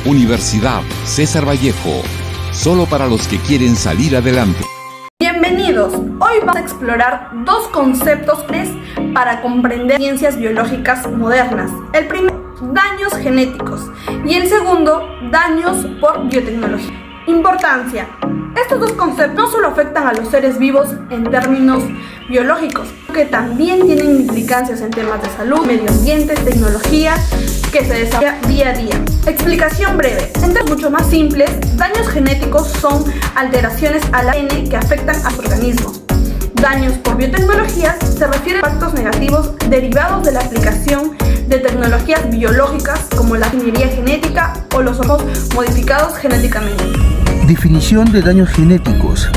Universidad César Vallejo, solo para los que quieren salir adelante. Bienvenidos, hoy vamos a explorar dos conceptos para comprender ciencias biológicas modernas. El primero, daños genéticos, y el segundo, daños por biotecnología. Importancia. Estos dos conceptos no solo afectan a los seres vivos en términos biológicos, que también tienen implicancias en temas de salud, medio ambiente, tecnología, que se desarrolla día a día. Explicación breve. En términos mucho más simples, daños genéticos son alteraciones al ADN que afectan a su organismo. Daños por biotecnologías se refieren a impactos negativos derivados de la aplicación de tecnologías biológicas como la ingeniería genética o los organismos modificados genéticamente. Definición de daños genéticos.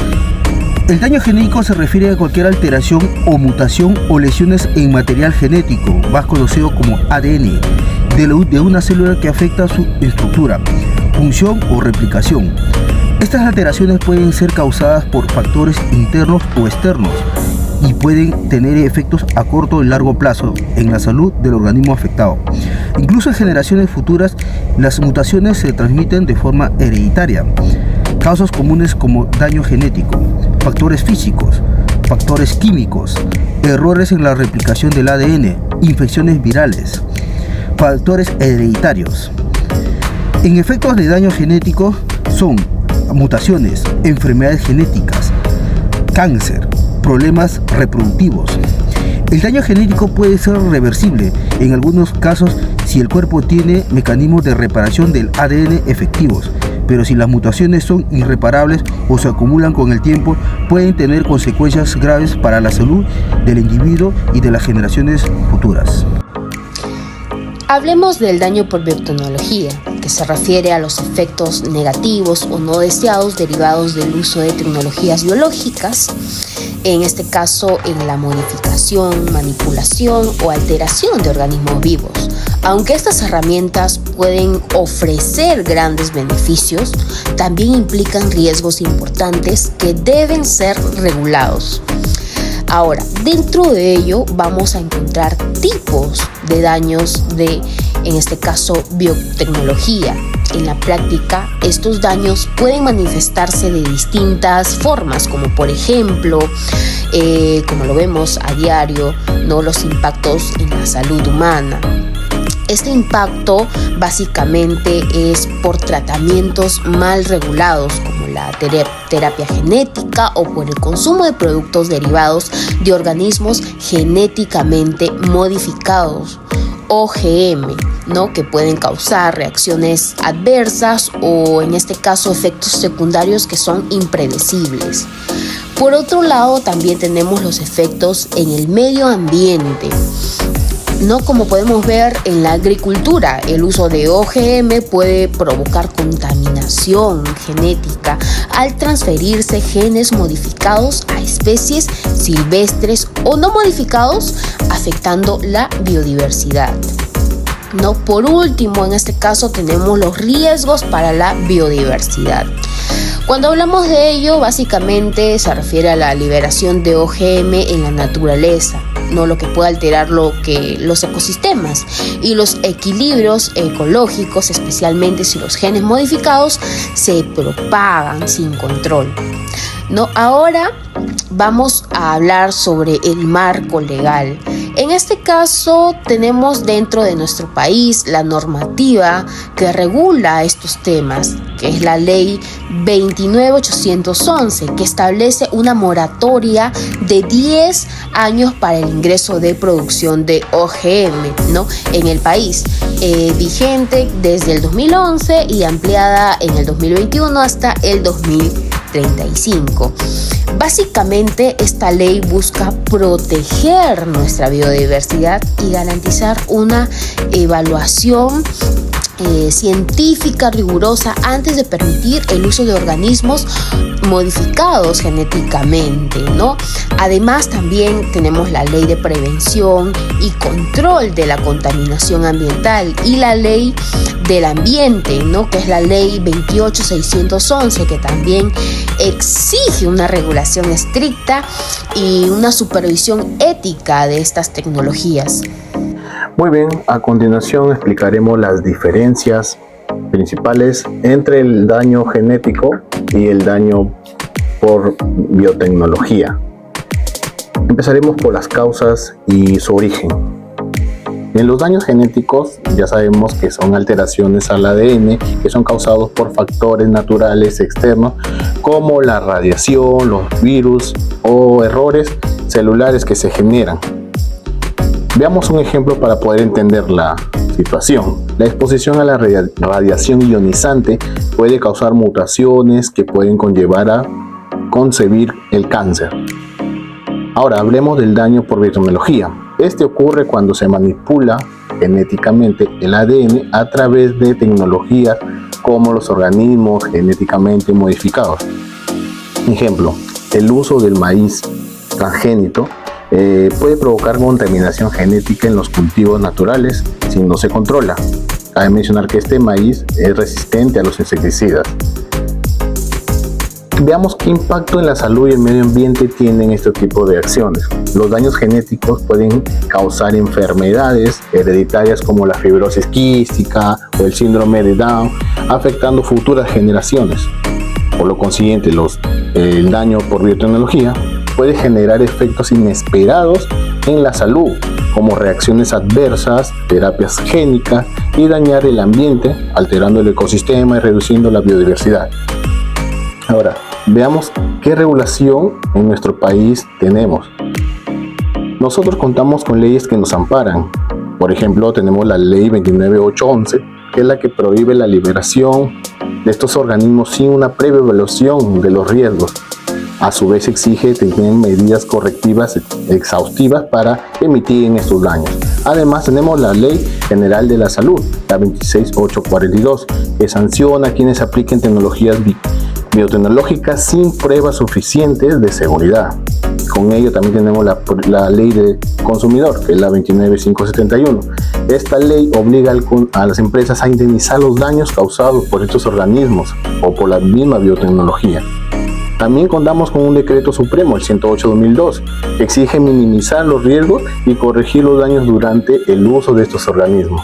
El daño genético se refiere a cualquier alteración o mutación o lesiones en material genético, más conocido como ADN, de una célula que afecta su estructura, función o replicación. Estas alteraciones pueden ser causadas por factores internos o externos y pueden tener efectos a corto y largo plazo en la salud del organismo afectado. Incluso en generaciones futuras, las mutaciones se transmiten de forma hereditaria. Causas comunes como daño genético, factores físicos, factores químicos, errores en la replicación del ADN, infecciones virales, factores hereditarios. En efectos de daño genético son mutaciones, enfermedades genéticas, cáncer, problemas reproductivos. El daño genético puede ser reversible en algunos casos si el cuerpo tiene mecanismos de reparación del ADN efectivos, pero si las mutaciones son irreparables o se acumulan con el tiempo, pueden tener consecuencias graves para la salud del individuo y de las generaciones futuras. Hablemos del daño por biotecnología, que se refiere a los efectos negativos o no deseados derivados del uso de tecnologías biológicas, en este caso en la modificación, manipulación o alteración de organismos vivos. Aunque estas herramientas pueden ofrecer grandes beneficios, también implican riesgos importantes que deben ser regulados. Ahora, dentro de ello vamos a encontrar tipos de daños en este caso, biotecnología. En la práctica, estos daños pueden manifestarse de distintas formas, como por ejemplo, como lo vemos a diario, los impactos en la salud humana. Este impacto básicamente es por tratamientos mal regulados, como la terapia genética o por el consumo de productos derivados de organismos genéticamente modificados, OGM, que pueden causar reacciones adversas o en este caso efectos secundarios que son impredecibles. Por otro lado, también tenemos los efectos en el medio ambiente. Como podemos ver en la agricultura, el uso de OGM puede provocar contaminación genética al transferirse genes modificados a especies silvestres o no modificados, afectando la biodiversidad. Por último, en este caso tenemos los riesgos para la biodiversidad. Cuando hablamos de ello, básicamente se refiere a la liberación de OGM en la naturaleza, lo que puede alterar los ecosistemas y los equilibrios ecológicos, especialmente si los genes modificados se propagan sin control. Ahora vamos a hablar sobre el marco legal. En este caso tenemos dentro de nuestro país la normativa que regula estos temas, que es la ley 29811, que establece una moratoria de 10 años para el ingreso de producción de OGM en el país, vigente desde el 2011 y ampliada en el 2021 hasta el 2035. Básicamente, esta ley busca proteger nuestra biodiversidad y garantizar una evaluación científica rigurosa antes de permitir el uso de organismos modificados genéticamente, Además, también tenemos la ley de prevención y control de la contaminación ambiental y la ley del ambiente, que es la ley 28611, que también exige una regulación estricta y una supervisión ética de estas tecnologías. Muy bien, a continuación explicaremos las diferencias principales entre el daño genético y el daño por biotecnología. Empezaremos por las causas y su origen. En los daños genéticos ya sabemos que son alteraciones al ADN que son causados por factores naturales externos como la radiación, los virus o errores celulares que se generan. Veamos un ejemplo para poder entender la situación. La exposición a la radiación ionizante puede causar mutaciones que pueden conllevar a concebir el cáncer. Ahora hablemos del daño por biotecnología. Este ocurre cuando se manipula genéticamente el ADN a través de tecnologías como los organismos genéticamente modificados. Ejemplo, el uso del maíz transgénico puede provocar contaminación genética en los cultivos naturales si no se controla. Cabe mencionar que este maíz es resistente a los insecticidas. Veamos qué impacto en la salud y el medio ambiente tienen este tipo de acciones. Los daños genéticos pueden causar enfermedades hereditarias como la fibrosis quística o el síndrome de Down, afectando futuras generaciones. Por lo consiguiente, el daño por biotecnología puede generar efectos inesperados en la salud, como reacciones adversas, terapias génicas y dañar el ambiente, alterando el ecosistema y reduciendo la biodiversidad. Ahora, veamos qué regulación en nuestro país tenemos. Nosotros contamos con leyes que nos amparan. Por ejemplo, tenemos la ley 29811, que es la que prohíbe la liberación de estos organismos sin una previa evaluación de los riesgos. A su vez exige tener medidas correctivas exhaustivas para emitir estos daños. Además tenemos la Ley General de la Salud, la 26842, que sanciona a quienes apliquen tecnologías biotecnológicas sin pruebas suficientes de seguridad. Con ello también tenemos la Ley del Consumidor, que es la 29571. Esta ley obliga a las empresas a indemnizar los daños causados por estos organismos o por la misma biotecnología. También contamos con un decreto supremo, el 108/2002, que exige minimizar los riesgos y corregir los daños durante el uso de estos organismos.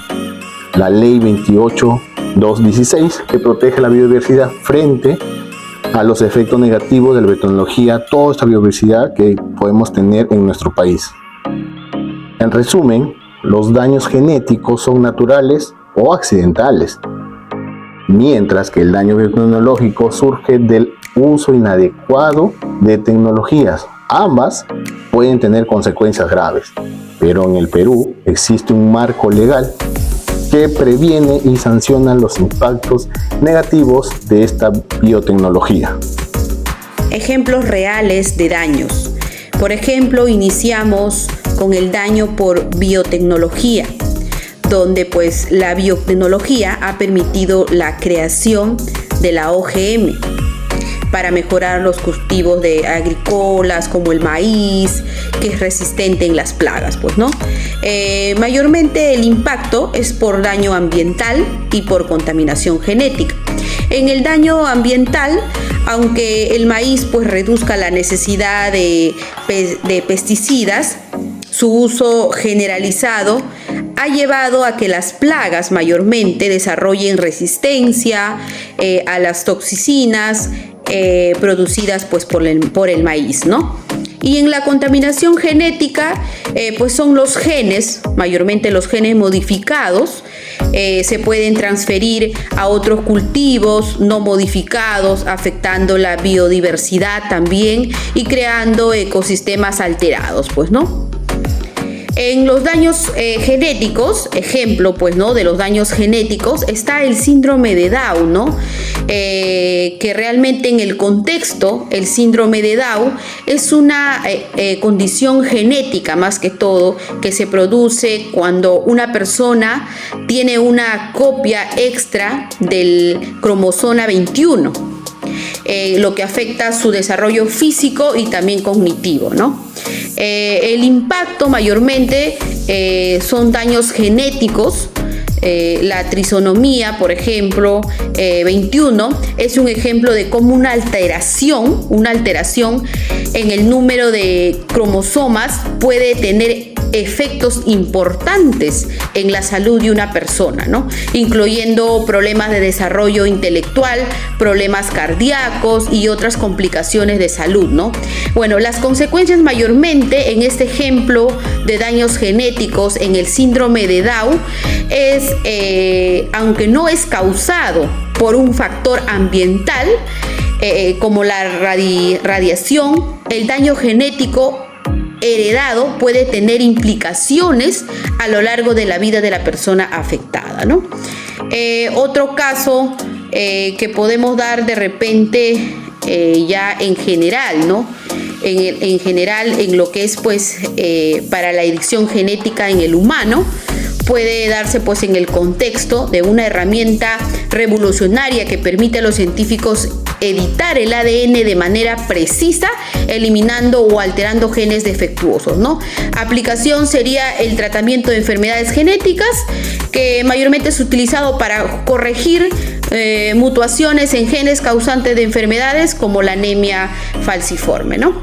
La ley 28216, que protege la biodiversidad frente a los efectos negativos de la biotecnología, toda esta biodiversidad que podemos tener en nuestro país. En resumen, los daños genéticos son naturales o accidentales, mientras que el daño biotecnológico surge del uso inadecuado de tecnologías. Ambas pueden tener consecuencias graves, pero en el Perú existe un marco legal que previene y sanciona los impactos negativos de esta biotecnología. Ejemplos reales de daños. Por ejemplo, iniciamos con el daño por biotecnología, donde pues la biotecnología ha permitido la creación de la OGM para mejorar los cultivos agrícolas como el maíz, que es resistente en las plagas, pues, ¿no? Mayormente el impacto es por daño ambiental y por contaminación genética. En el daño ambiental, aunque el maíz pues reduzca la necesidad de pesticidas, su uso generalizado ha llevado a que las plagas mayormente desarrollen resistencia a las toxinas producidas pues por el maíz, ¿no? Y en la contaminación genética, pues son los genes, mayormente los genes modificados, se pueden transferir a otros cultivos no modificados, afectando la biodiversidad también y creando ecosistemas alterados, pues, ¿no? En los daños genéticos, ejemplo, pues, ¿no?, de los daños genéticos, está el síndrome de Down, ¿no? Que realmente en el contexto, el síndrome de Down es una condición genética más que todo que se produce cuando una persona tiene una copia extra del cromosoma 21. Lo que afecta su desarrollo físico y también cognitivo, ¿no? El impacto mayormente son daños genéticos. La trisonomía, por ejemplo, 21, es un ejemplo de cómo una alteración en el número de cromosomas puede tener efectos importantes en la salud de una persona, ¿no? Incluyendo problemas de desarrollo intelectual, problemas cardíacos y otras complicaciones de salud, ¿no? Bueno, las consecuencias mayormente en este ejemplo de daños genéticos en el síndrome de Down es, aunque no es causado por un factor ambiental, como la radiación, el daño genético heredado puede tener implicaciones a lo largo de la vida de la persona afectada, ¿no? Otro caso que podemos dar de repente ya en general, ¿no? En general, en lo que es pues para la edición genética en el humano, puede darse pues en el contexto de una herramienta revolucionaria que permite a los científicos editar el ADN de manera precisa, eliminando o alterando genes defectuosos, ¿no? Aplicación sería el tratamiento de enfermedades genéticas, que mayormente es utilizado para corregir mutaciones en genes causantes de enfermedades como la anemia falciforme, ¿no?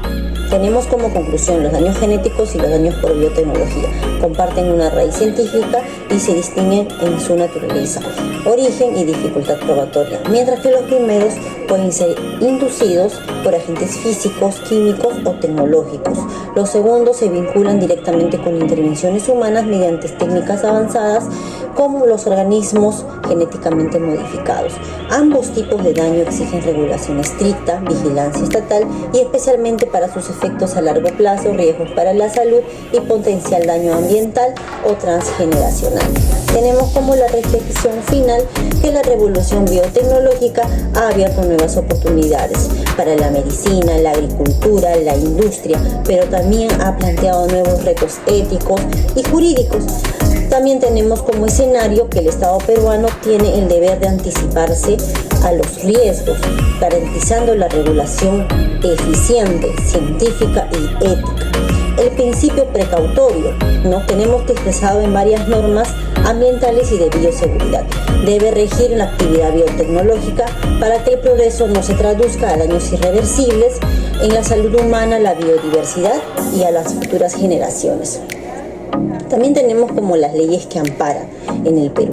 Tenemos como conclusión los daños genéticos y los daños por biotecnología. Comparten una raíz científica y se distinguen en su naturaleza, origen y dificultad probatoria, mientras que los primeros pueden ser inducidos por agentes físicos, químicos o tecnológicos. Los segundos se vinculan directamente con intervenciones humanas mediante técnicas avanzadas como los organismos genéticamente modificados. Ambos tipos de daño exigen regulación estricta, vigilancia estatal y especialmente para sus efectos a largo plazo, riesgos para la salud y potencial daño ambiental o transgeneracional. Tenemos como la reflexión final que la revolución biotecnológica ha abierto nuevas oportunidades para la medicina, la agricultura, la industria, pero también ha planteado nuevos retos éticos y jurídicos. También tenemos como escenario que el Estado peruano tiene el deber de anticiparse a los riesgos, garantizando la regulación eficiente, científica y ética. El principio precautorio, ¿no? Tenemos que expresado en varias normas ambientales y de bioseguridad. Debe regir la actividad biotecnológica para que el progreso no se traduzca a daños irreversibles en la salud humana, la biodiversidad y a las futuras generaciones. También tenemos como las leyes que amparan en el Perú.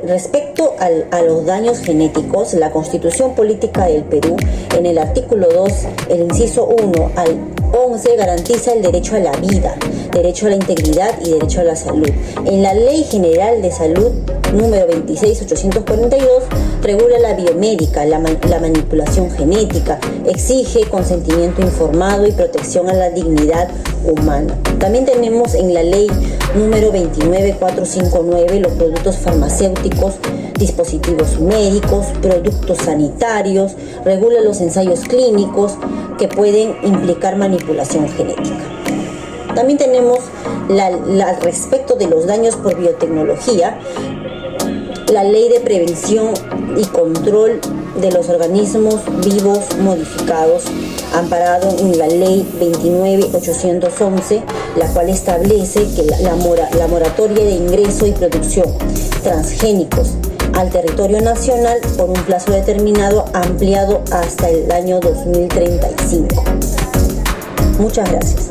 Respecto a los daños genéticos, la Constitución Política del Perú, en el artículo 2, el inciso 1 al 11, garantiza el derecho a la vida, derecho a la integridad y derecho a la salud. En la Ley General de Salud número 26842 regula la biomédica, la manipulación genética, exige consentimiento informado y protección a la dignidad humana. También tenemos en la ley número 29459 los productos farmacéuticos, dispositivos médicos, productos sanitarios, regula los ensayos clínicos que pueden implicar manipulación genética. También tenemos al respecto de los daños por biotecnología, la ley de prevención y control de los organismos vivos modificados, amparado en la ley 29811, la cual establece que la moratoria de ingreso y producción transgénicos al territorio nacional por un plazo determinado ampliado hasta el año 2035. Muchas gracias.